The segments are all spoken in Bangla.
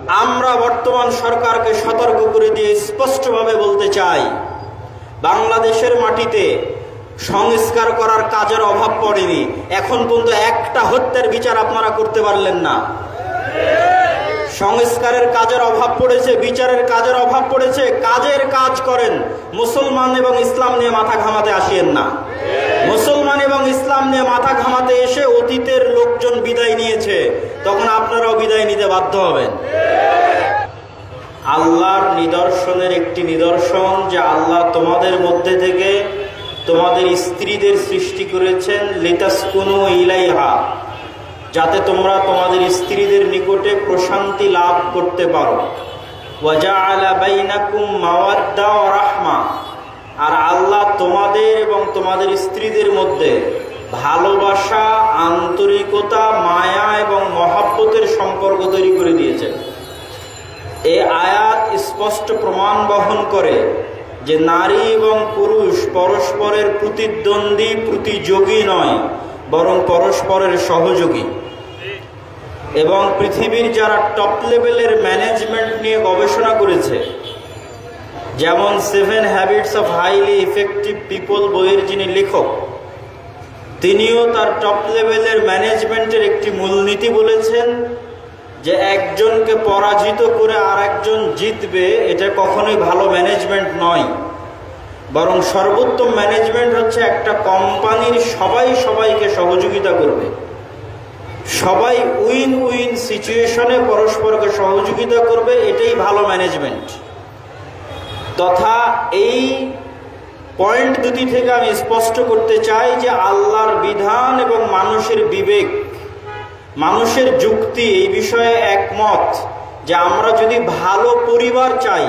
আমরা বর্তমান সরকারকে সতর্ক করে দিয়ে স্পষ্টভাবে বলতে চাই, বাংলাদেশের মাটিতে সংস্কার করার কাজের অভাব পড়েনি। এখন পর্যন্ত একটা হত্যার বিচার আপনারা করতে পারলেন না। সংস্কারের কাজের অভাব পড়েছে, বিচারের কাজের অভাব পড়েছে। কাজের কাজ করেন, মুসলমান এবং ইসলাম নিয়ে মাথা ঘামাতে আসেন না। মুসলমান এবং ইসলাম নিয়ে মাথা ঘামাতে এসে অতীতের লোকজন বিদায় নিয়েছে, তখন আপনারাও বিদায় নিতে বাধ্য হবেন। আল্লাহর নিদর্শনের একটি নিদর্শন যে আল্লাহ তোমাদের মধ্যে থেকে তোমাদের স্ত্রীদের সৃষ্টি করেছেন লিতাসকুনু ইলাইহা, যাতে তোমরা তোমাদের স্ত্রীদের নিকটে প্রশান্তি লাভ করতে পারো। ওয়াজআলা বাইনাকুম মাওয়াদ্দা ওয়া রাহমা, আর আল্লাহ তোমাদের এবং তোমাদের স্ত্রীদের মধ্যে ভালোবাসা, আন্তরিকতা, মায়া এবং মহাব্বতের সম্পর্ক তৈরি করে দিয়েছেন। এই আয়াত স্পষ্ট প্রমাণ বহন করে যে নারী এবং পুরুষ পরস্পরের প্রতিদ্বন্দ্বী, প্রতিযোগী নয়, বরং পরস্পরের সহযোগী। এবং পৃথিবীর যারা টপ লেভেলের ম্যানেজমেন্ট নিয়ে গবেষণা করেছে, যেমন 7 habits of highly effective people বইয়ের যিনি লেখক, তিনিও তার টপ লেভেলের ম্যানেজমেন্টের একটি মূলনীতি বলেছেন যে একজনকে পরাজিত করে আর একজন জিতবে, এটা কখনোই ভালো ম্যানেজমেন্ট নয়। বরং সর্বোত্তম ম্যানেজমেন্ট হচ্ছে একটা কোম্পানির সবাই সবাইকে সহযোগিতা করবে, সবাই উইন উইন সিচুয়েশনে পরস্পরকে সহযোগিতা করবে, এটাই ভালো ম্যানেজমেন্ট। তথা এই পয়েন্ট দুটি থেকে আমি স্পষ্ট করতে চাই যে আল্লাহর বিধান এবং মানুষের বিবেক, মানুষের যুক্তি এই বিষয়ে একমত যে আমরা যদি ভালো পরিবার চাই,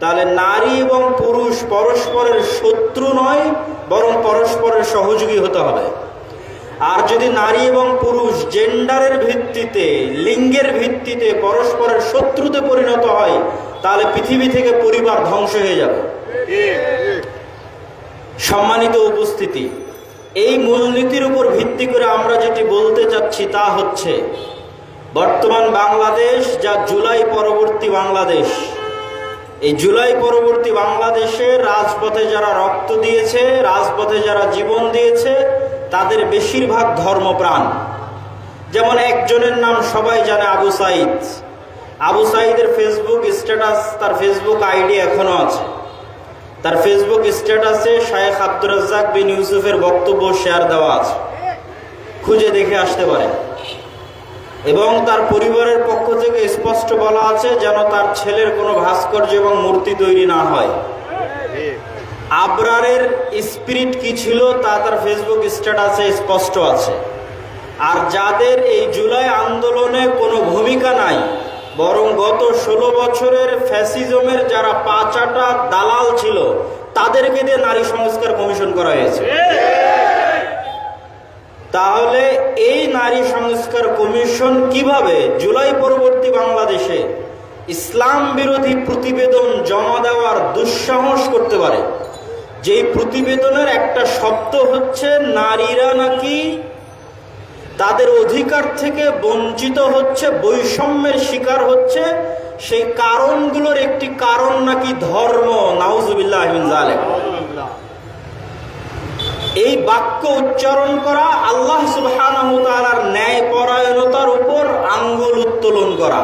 তাহলে নারী এবং পুরুষ পরস্পরের শত্রু নয়, বরং পরস্পরের সহযোগী হতে হবে। আর যদি নারী এবং পুরুষ জেন্ডারের ভিত্তিতে, লিঙ্গের ভিত্তিতে পরস্পরের শত্রুতে পরিণত হয়, তাহলে পৃথিবী থেকে পরিবার ধ্বংস হয়ে যাবে। সম্মানিত উপস্থিতি, এই মূলনীতির উপর ভিত্তি করে আমরা যেটি বলতে চাচ্ছি তা হচ্ছে, বর্তমান বাংলাদেশ যা জুলাই পরবর্তী বাংলাদেশ, এই জুলাই পরবর্তী বাংলাদেশে রাজপথে যারা রক্ত দিয়েছে, রাজপথে যারা জীবন দিয়েছে, তাদের বেশিরভাগ ধর্মপ্রাণ। যেমন একজনের নাম সবাই জানে, আবু সাইদ। আবু সাইদের ফেসবুক স্ট্যাটাস, তার ফেসবুক আইডি এখনো আছে। তার ফেসবুক স্ট্যাটাসে শায়েখ আব্দুর রাজ্জাক বিন ইউসুফের বক্তব্য শেয়ার দেওয়া আছে, খুঁজে দেখে আসতে পারেন। এবং তার পরিবারের পক্ষ থেকে স্পষ্ট বলা আছে যেন তার ছেলের কোনো ভাস্কর্য এবং মূর্তি তৈরি না হয়। আবরারের স্পিরিট কি ছিল তা তার ফেসবুক স্ট্যাটাসে স্পষ্ট আছে। আর যাদের এই জুলাই আন্দোলনে কোনো ভূমিকা নাই, বরং গত 16 বছরের ফ্যাসিজমের যারা পাচাটা দালাল ছিল, তাদেরকে দিয়ে নারী সংস্কার কমিশন করা হয়েছে। তাহলে এই নারী সংস্কার কমিশন কিভাবে জুলাই পরবর্তী বাংলাদেশে ইসলাম বিরোধী প্রতিবেদন জমা দেওয়ার দুঃসাহস করতে পারে? যেই প্রতিবেদনের একটা শব্দ হচ্ছে নারীরা নাকি তাদের অধিকার থেকে বঞ্চিত হচ্ছে, বৈষম্যের শিকার হচ্ছে, সেই কারণগুলোর একটি কারণ নাকি ধর্ম। নাউজুবিল্লাহ মিন যালিক। এই বাক্য উচ্চারণ করা আল্লাহ সুবহানাহু ওয়া তাআলার ন্যায় পরায়ণতার উপর আঙ্গুল উত্তোলন করা।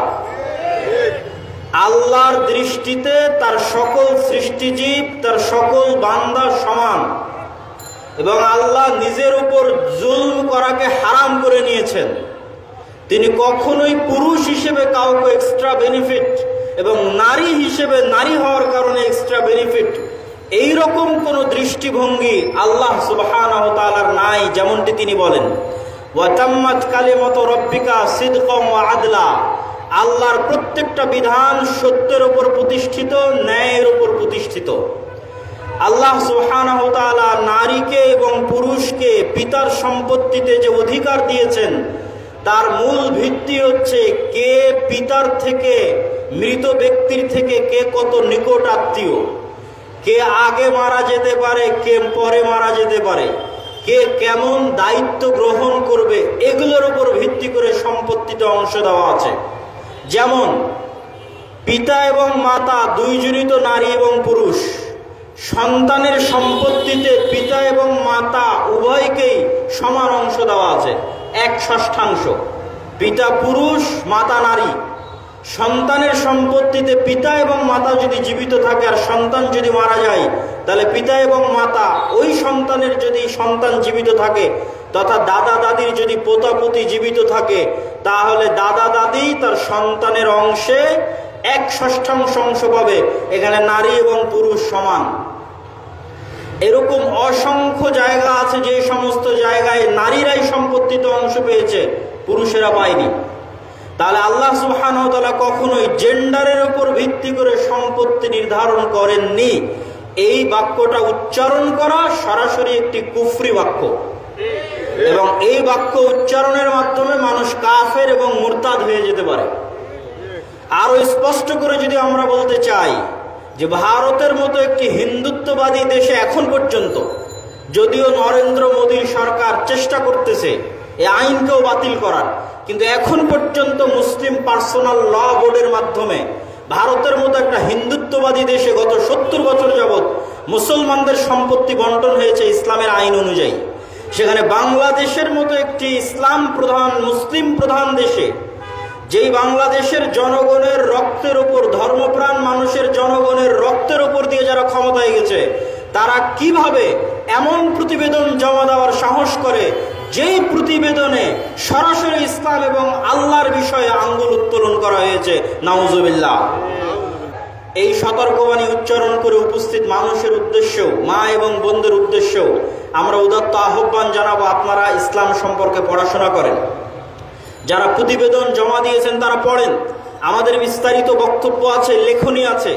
আল্লাহর দৃষ্টিতে তার সকল সৃষ্টিজীব, তার সকল বান্দা সমান, এবং আল্লাহ নিজের উপর জুলম করাকে হারাম করে নিয়েছেন। তিনি কখনোই পুরুষ হিসেবে কাউকে এক্সট্রা বেনিফিট এবং নারী হিসেবে নারী হওয়ার কারণে এক্সট্রা বেনিফিট, এইরকম কোন দৃষ্টিভঙ্গি আল্লাহ সুবহানাহু ওয়া তাআলার নাই। যেমনটি তিনি বলেন, ওয়া তাম্মাত কালিমাতু রাব্বিকা সিদকাম ওয়া আদলা, আল্লাহর প্রত্যেকটা বিধান সত্যের উপর প্রতিষ্ঠিত, ন্যায়ের উপর প্রতিষ্ঠিত। আল্লাহ সুবহানাহু ওয়া তাআলা নারীকে এবং পুরুষকে পিতার সম্পত্তিতে যে অধিকার দিয়েছেন, তার মূল ভিত্তি হচ্ছে কে পিতার থেকে, মৃত ব্যক্তির থেকে কে কত নিকট আত্মীয়, কে আগে মারা যেতে পারে, কে পরে মারা যেতে পারে, কে কেমন দায়িত্ব গ্রহণ করবে, এগুলোর উপর ভিত্তি করে সম্পত্তিতে অংশ দেওয়া আছে। যেমন পিতা এবং মাতা দুইজনই তো নারী এবং পুরুষ। সন্তানের সম্পত্তিতে পিতা এবং মাতা উভয়কেই সমান অংশ দেওয়া আছে, 1/6। পিতা পুরুষ, মাতা নারী। সন্তানের সম্পত্তিতে পিতা এবং মাতা যদি জীবিত থাকে আর সন্তান যদি মারা যায়, তাহলে পিতা এবং মাতা, ওই সন্তানের যদি সন্তান জীবিত থাকে তথা দাদা দাদির যদি পোতা পুতি জীবিত থাকে, তাহলে দাদা দাদি তার সন্তানের অংশে 1/6 অংশ পাবে। এখানে নারী এবং পুরুষ সমান। এরকম অসংখ্য জায়গা আছে যে সমস্ত জায়গায় নারীরাই সম্পত্তিতে অংশ পেয়েছে, পুরুষেরা পায়নি। তাহলে আল্লাহ সুবহানাহু ওয়া তাআলা কখনোই জেন্ডারের উপর ভিত্তি করে সম্পত্তি নির্ধারণ করেননি। এই বাক্যটা উচ্চারণ করা সরাসরি একটি কুফরি বাক্য, এবং এই বাক্য উচ্চারণের মাধ্যমে মানুষ কাফের এবং মুরতাদ হয়ে যেতে পারে। আরো স্পষ্ট করে যদি আমরা বলতে চাই যে ভারতের মতো একটি হিন্দুত্ববাদী দেশে এখন পর্যন্ত, যদিও নরেন্দ্র মোদীর সরকার চেষ্টা করতেছে এই আইনকেও বাতিল করার, কিন্তু এখন পর্যন্ত মুসলিম পার্সোনাল ল বোর্ডের মাধ্যমে ভারতের মতো একটা হিন্দুত্ববাদী দেশে গত 70 বছর যাবৎ মুসলমানদের সম্পত্তি বন্টন হয়েছে ইসলামের আইন অনুযায়ী। সেখানে বাংলাদেশের মতো একটি ইসলাম প্রধান, মুসলিম প্রধান দেশে, যেই বাংলাদেশের জনগণের রক্তের উপর, ধর্মপ্রাণ মানুষের জনগণের রক্তের উপর দিয়ে যারা ক্ষমতায় গেছে, তারা কিভাবে এমন প্রতিবেদন জমা দেওয়ার সাহস করে যেই প্রতিবেদনে সরাসরি ইসলাম এবং আল্লাহর বিষয়ে আঙ্গুল উত্তোলন করা হয়েছে। নাউজুবিল্লাহ। এই সতর্কবাণী উচ্চারণ করে উপস্থিত মানুষের উদ্দেশ্যেও, মা এবং বোনদের উদ্দেশ্যেও আমরা উদাত্ত আহ্বান জানাবো, আপনারা ইসলাম সম্পর্কে পড়াশোনা করেন। যারা প্রতিবেদন জমা দিয়েছেন তারা পড়েন। আমাদের বিস্তারিত বক্তব্য আছে, লেখনী আছে,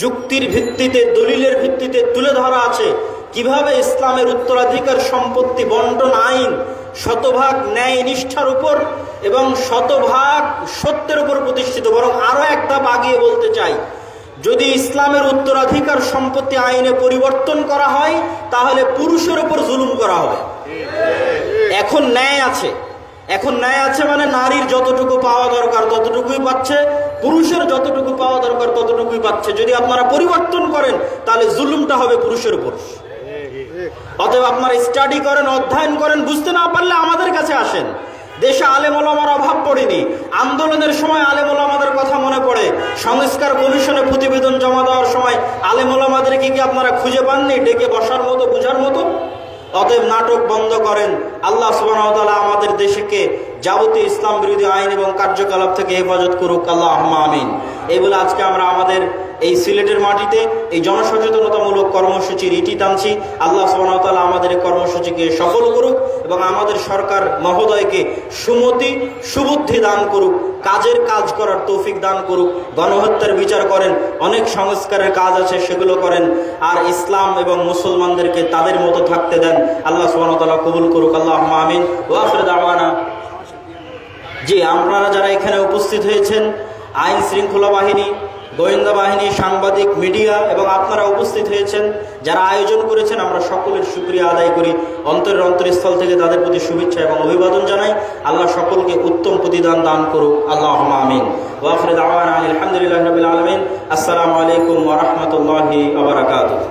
যুক্তির ভিত্তিতে, দলিলের ভিত্তিতে তুলে ধরা আছে কিভাবে ইসলামের উত্তরাধিকার সম্পত্তি বন্টন আইন শতভাগ ন্যায় নিষ্ঠার উপর এবং শতভাগ সত্যের উপর প্রতিষ্ঠিত। বরং আরো এক ধাপ আগিয়ে বলতে চাই, যদি ইসলামের উত্তরাধিকার সম্পত্তি আইনে পরিবর্তন করা হয় তাহলে পুরুষের উপর জুলুম করা হবে। এখন ন্যায় আছে, এখন ন্যায় আছে মানে নারীর যতটুকু পাওয়া দরকার ততটুকুই পাচ্ছে, পুরুষের যতটুকু পাওয়া দরকার ততটুকুই পাচ্ছে। যদি আপনারা পরিবর্তন করেন তাহলে জুলুমটা হবে পুরুষের উপর। অতএব আপনারা স্টাডি করেন, অধ্যয়ন করেন। বুঝতে না পারলে আমাদের কাছে আসেন। দেশে আলেম ওলামার অভাব পড়েনি। আন্দোলনের সময় আলেম ওলামাদের কথা মনে পড়ে। সংস্কার কমিশনে প্রতিবেদন জমা দেওয়ার সময় আলেম ওলামাদেরকে কি আপনারা খুঁজে পাননি ডেকে বসার মতো, বুঝার মতো? অতএব নাটক বন্ধ করেন। আল্লাহ সুবহানাহু ওয়া তাআলা আমাদের দেশকে যাবতীয় ইসলাম বিরোধী আইন এবং কার্যকলাপ থেকে হেফাজত করুক, আল্লাহুম্মা আমিন। এই বলে আজকে আমরা আমাদের এই সিলেটের মাটিতে এই জনসচেতনতামূলক কর্মসূচির ইতি টানছি। আল্লাহ সুবহানাহু ওয়া তাআলা আমাদের এই কর্মসূচিকে সফল করুক এবং আমাদের সরকার মহোদয়কে সুমতি, সুবুদ্ধি দান করুক, কাজের কাজ করার তৌফিক দান করুক। গণহত্যার বিচার করেন, অনেক সংস্কারের কাজ আছে সেগুলো করেন, আর ইসলাম এবং মুসলমানদেরকে তাদের মতো থাকতে দেন। আল্লাহ সুবহানাহু ওয়া তাআলা কবুল করুক, আল্লাহুম্মা আমিন। ওয়া আখিরু দাওয়ানা। জি, আপনারা যারা এখানে উপস্থিত হয়েছেন, আইন শৃঙ্খলা বাহিনী, গোয়েন্দা বাহিনী, সাংবাদিক, মিডিয়া এবং আপনারা উপস্থিত হয়েছেন, যারা আয়োজন করেছেন, আমরা সকলের শুকরিয়া আদায় করি। অন্তরের অন্তরস্থল থেকে তাদের প্রতি শুভেচ্ছা এবং অভিবাদন জানাই। আল্লাহ সকলকে উত্তম প্রতিদান দান করুক, আল্লাহুম্মা আমিন। ওয়া আখিরু দাওয়ানা আলহামদুলিল্লাহি রাব্বিল আলামিন। আসসালামু আলাইকুম ওয়া রাহমাতুল্লাহি ওয়া বারাকাতুহু।